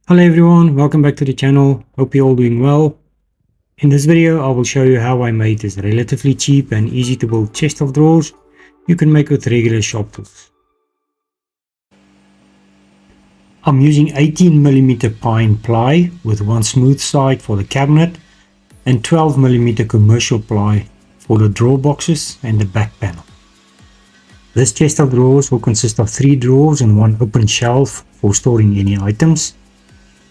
Hello everyone, welcome back to the channel. Hope you're all doing well. In this video I will show you how I made this relatively cheap and easy to build chest of drawers you can make with regular shop tools. I'm using 18mm pine ply with one smooth side for the cabinet and 12mm commercial ply for the drawer boxes and the back panel. This chest of drawers will consist of 3 drawers and one open shelf for storing any items.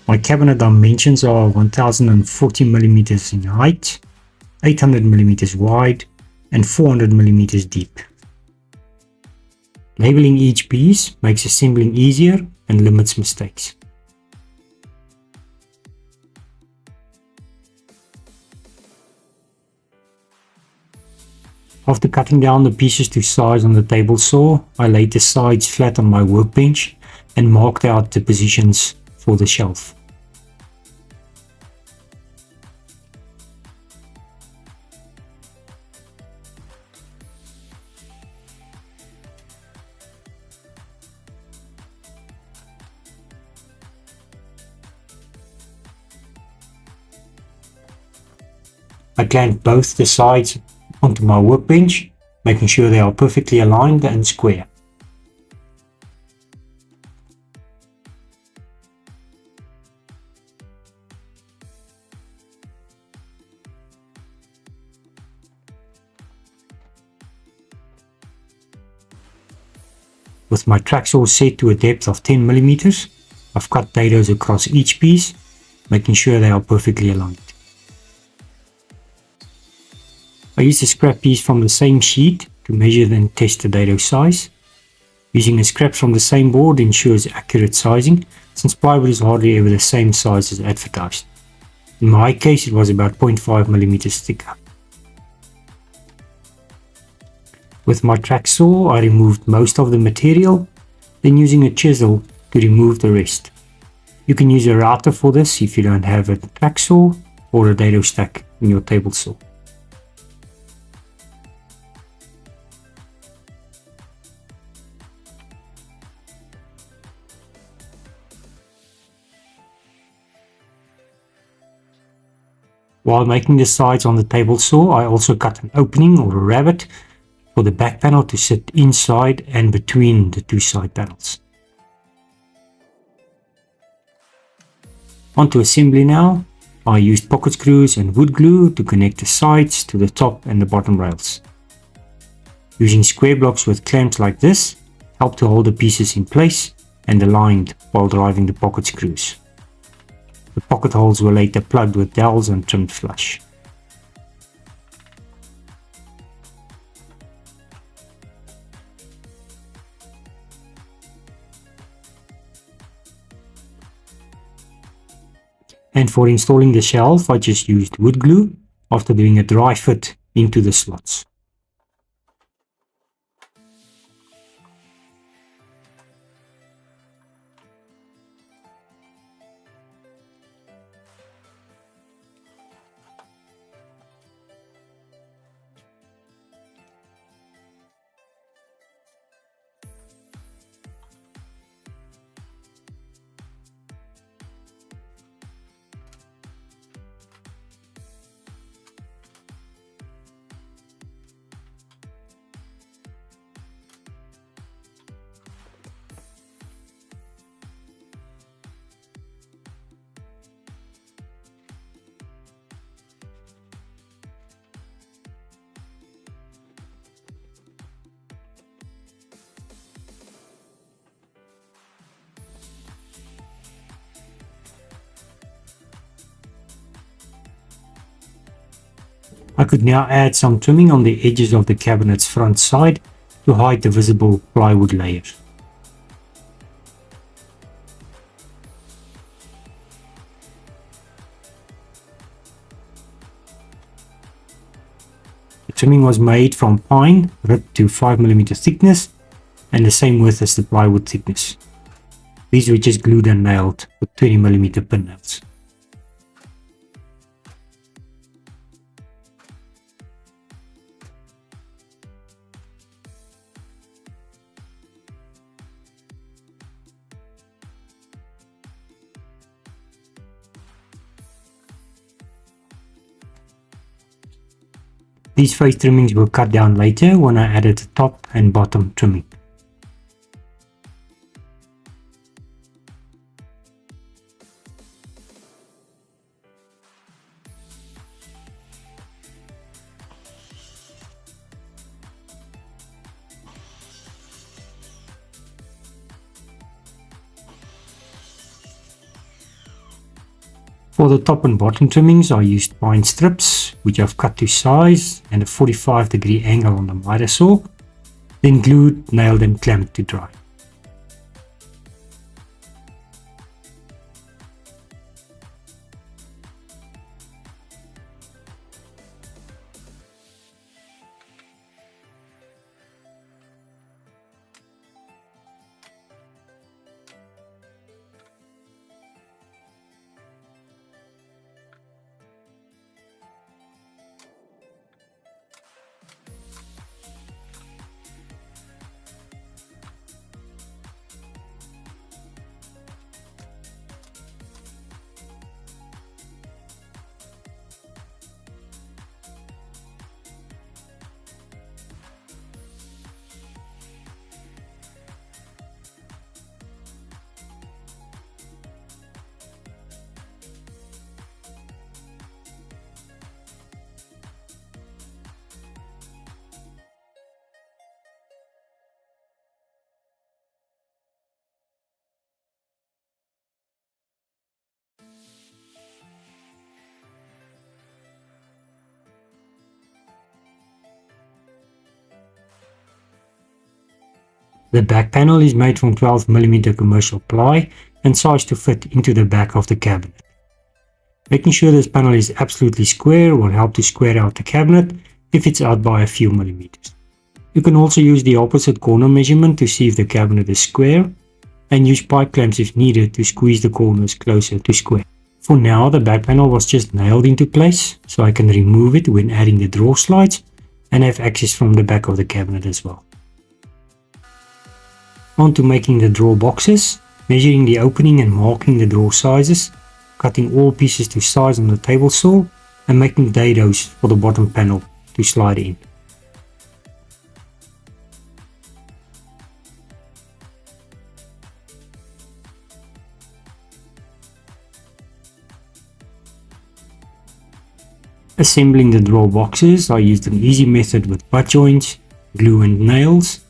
My cabinet dimensions are 1040mm in height, 800mm wide and 400mm deep. Labeling each piece makes assembling easier and limits mistakes. After cutting down the pieces to size on the table saw, I laid the sides flat on my workbench and marked out the positions for the shelf. I clamped both the sides onto my workbench, making sure they are perfectly aligned and square. With my track saw set to a depth of 10mm, I've cut dados across each piece, making sure they are perfectly aligned. I used a scrap piece from the same sheet to measure and test the dado size. Using a scrap from the same board ensures accurate sizing, since plywood is hardly ever the same size as advertised. In my case it was about 0.5mm thicker. With my track saw I removed most of the material, then using a chisel to remove the rest. You can use a router for this if you don't have a track saw or a dado stack in your table saw. While making the sides on the table saw, I also cut an opening or a rabbet for the back panel to sit inside and between the two side panels. On to assembly now. I used pocket screws and wood glue to connect the sides to the top and the bottom rails. Using square blocks with clamps like this help to hold the pieces in place and aligned while driving the pocket screws. The pocket holes were later plugged with dowels and trimmed flush. And for installing the shelf, I just used wood glue after doing a dry fit into the slots. I could now add some trimming on the edges of the cabinet's front side to hide the visible plywood layers. The trimming was made from pine, ripped to 5mm thickness and the same width as the plywood thickness. These were just glued and nailed with 20mm pin nails. These face trimmings were cut down later when I added the top and bottom trimming. For the top and bottom trimmings, I used pine strips, which I've cut to size and a 45-degree angle on the miter saw, then glued, nailed and clamped to dry. The back panel is made from 12mm commercial ply and sized to fit into the back of the cabinet. Making sure this panel is absolutely square will help to square out the cabinet if it's out by a few millimeters. You can also use the opposite corner measurement to see if the cabinet is square, and use pipe clamps if needed to squeeze the corners closer to square. For now, the back panel was just nailed into place, so I can remove it when adding the drawer slides and have access from the back of the cabinet as well. On to making the drawer boxes, measuring the opening and marking the drawer sizes, cutting all pieces to size on the table saw, and making dados for the bottom panel to slide in. Assembling the drawer boxes, I used an easy method with butt joints, glue and nails,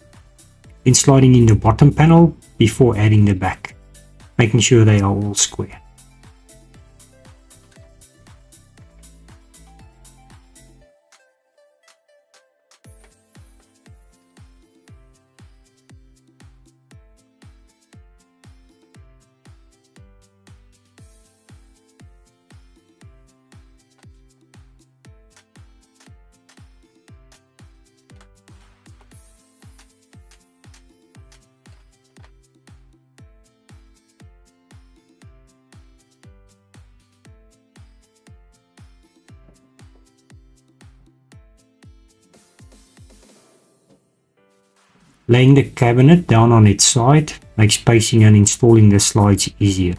then sliding in the bottom panel before adding the back, making sure they are all square. Laying the cabinet down on its side makes spacing and installing the slides easier.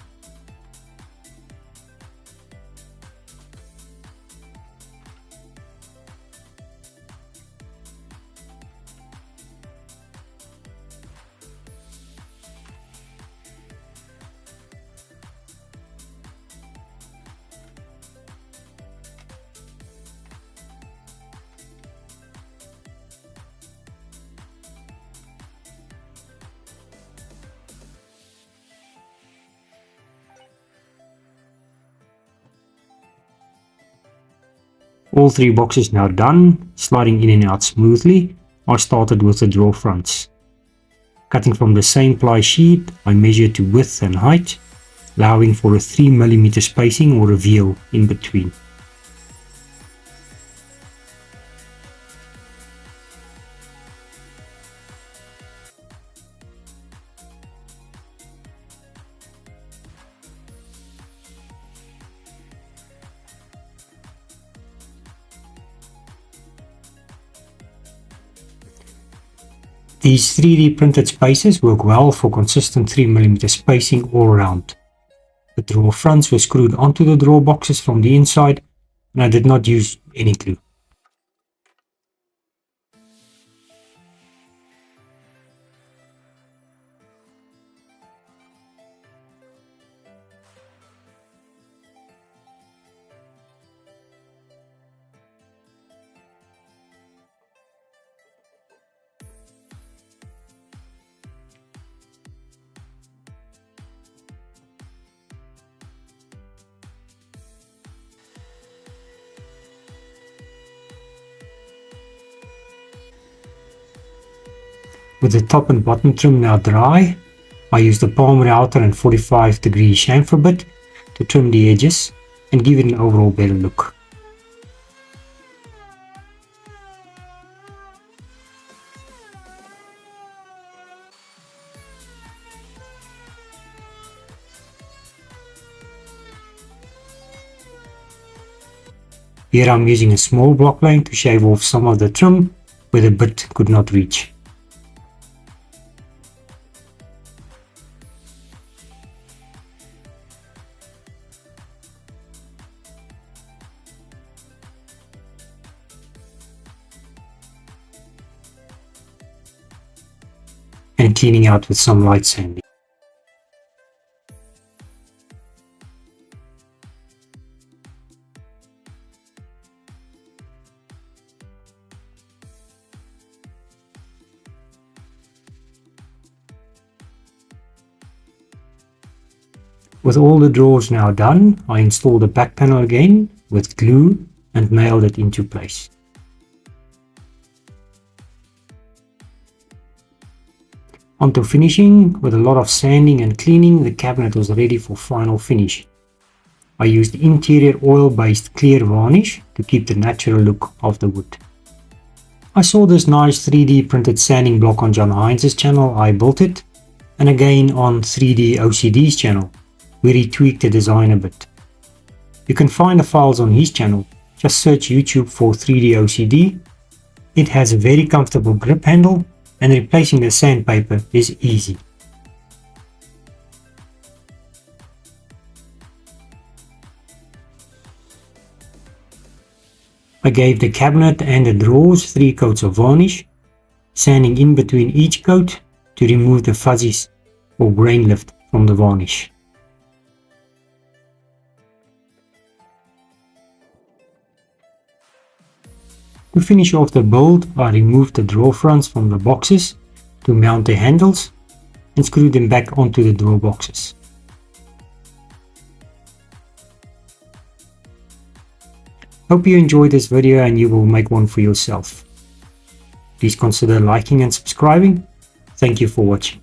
All three boxes now done, sliding in and out smoothly. I started with the drawer fronts. Cutting from the same ply sheet, I measured to width and height, allowing for a 3mm spacing or reveal in between. These 3D printed spaces work well for consistent 3mm spacing all around. The drawer fronts were screwed onto the drawer boxes from the inside, and I did not use any glue. With the top and bottom trim now dry, I use the palm router and 45-degree chamfer bit to trim the edges and give it an overall better look. Here I'm using a small block plane to shave off some of the trim where the bit could not reach. And cleaning out with some light sanding. With all the drawers now done, I installed the back panel again with glue and nailed it into place. Onto finishing. With a lot of sanding and cleaning, the cabinet was ready for final finish. I used interior oil-based clear varnish to keep the natural look of the wood. I saw this nice 3D printed sanding block on John Heisz's channel. I built it, and again on 3D OCD's channel, where he tweaked the design a bit. You can find the files on his channel. Just search YouTube for 3D OCD. It has a very comfortable grip handle, and replacing the sandpaper is easy. I gave the cabinet and the drawers 3 coats of varnish, sanding in between each coat to remove the fuzzies or grain lift from the varnish. To finish off the build, I removed the drawer fronts from the boxes to mount the handles and screw them back onto the drawer boxes. Hope you enjoyed this video and you will make one for yourself. Please consider liking and subscribing. Thank you for watching.